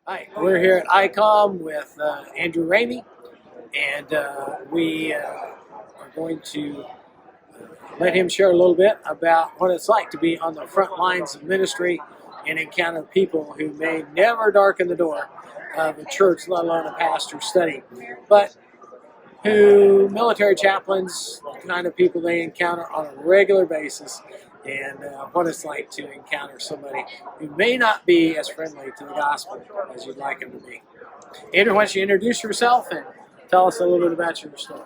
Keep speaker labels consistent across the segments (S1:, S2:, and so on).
S1: Hi, we're here at ICOM with Andrew Ramey, and we are going to let him share a little bit about what it's like to be on the front lines of ministry and encounter people who may never darken the door of a church, let alone a pastor's study, but who military chaplains, the kind of people they encounter on a regular basis, and what it's like to encounter somebody who may not be as friendly to the gospel as you'd like him to be. Andrew, why don't you introduce yourself and tell us a little bit about your story?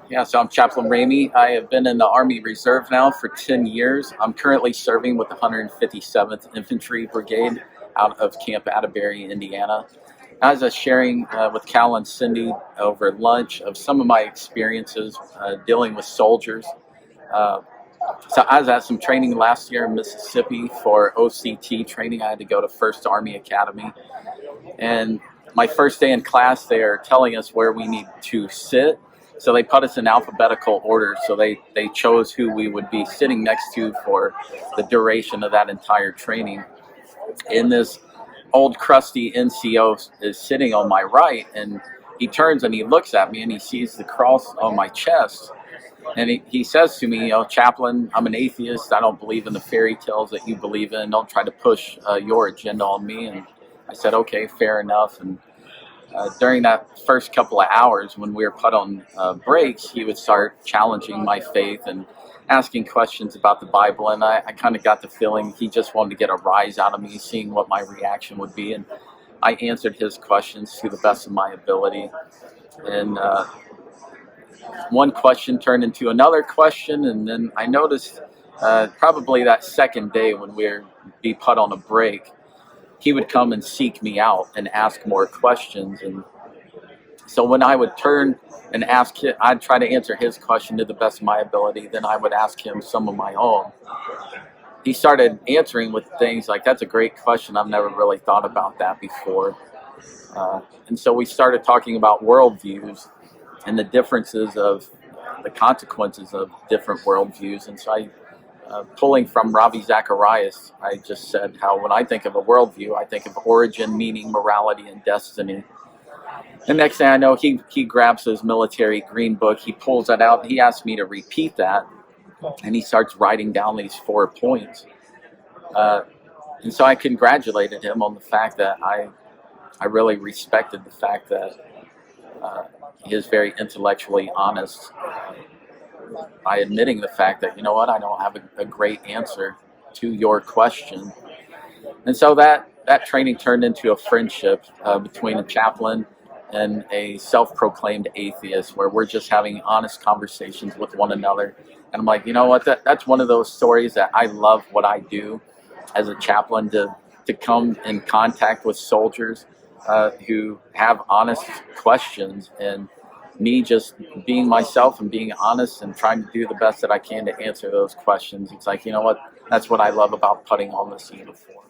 S2: Yeah, so I'm Chaplain Ramey. I have been in the Army Reserve now for 10 years. I'm currently serving with the 157th Infantry Brigade out of Camp Atterbury, Indiana. I was sharing with Cal and Cindy over lunch of some of my experiences dealing with soldiers. So I was at some training last year in Mississippi for OCT training. I had to go to First Army Academy. And my first day in class, they are telling us where we need to sit. So they put us in alphabetical order. So they chose who we would be sitting next to for the duration of that entire training. And this old crusty NCO is sitting on my right, and he turns and he looks at me and he sees the cross on my chest. And he says to me, Chaplain, I'm an atheist. I don't believe in the fairy tales that you believe in. Don't try to push your agenda on me. And I said, okay, fair enough. And during that first couple of hours when we were put on breaks, he would start challenging my faith and asking questions about the Bible. And I kind of got the feeling he just wanted to get a rise out of me, seeing what my reaction would be. And I answered his questions to the best of my ability. And one question turned into another question, and then I noticed probably that second day when we'd be put on a break, he would come and seek me out and ask more questions. And so when I would turn and ask him, I'd try to answer his question to the best of my ability, then I would ask him some of my own. He started answering with things like, that's a great question, I've never really thought about that before. And so we started talking about worldviews and the differences of the consequences of different worldviews. And so pulling from Ravi Zacharias, I just said how when I think of a worldview, I think of origin, meaning, morality, and destiny. The next thing I know, he grabs his military green book, he pulls that out, he asks me to repeat that, and he starts writing down these 4 points. And so I congratulated him on the fact that I really respected the fact that he is very intellectually honest by admitting the fact that, you know what, I don't have a great answer to your question. And so that training turned into a friendship between a chaplain and a self-proclaimed atheist, where we're just having honest conversations with one another. And I'm like, you know what, that's one of those stories that I love what I do as a chaplain, to come in contact with soldiers who have honest questions, and me just being myself and being honest and trying to do the best that I can to answer those questions. It's like, you know what, that's what I love about putting on this uniform.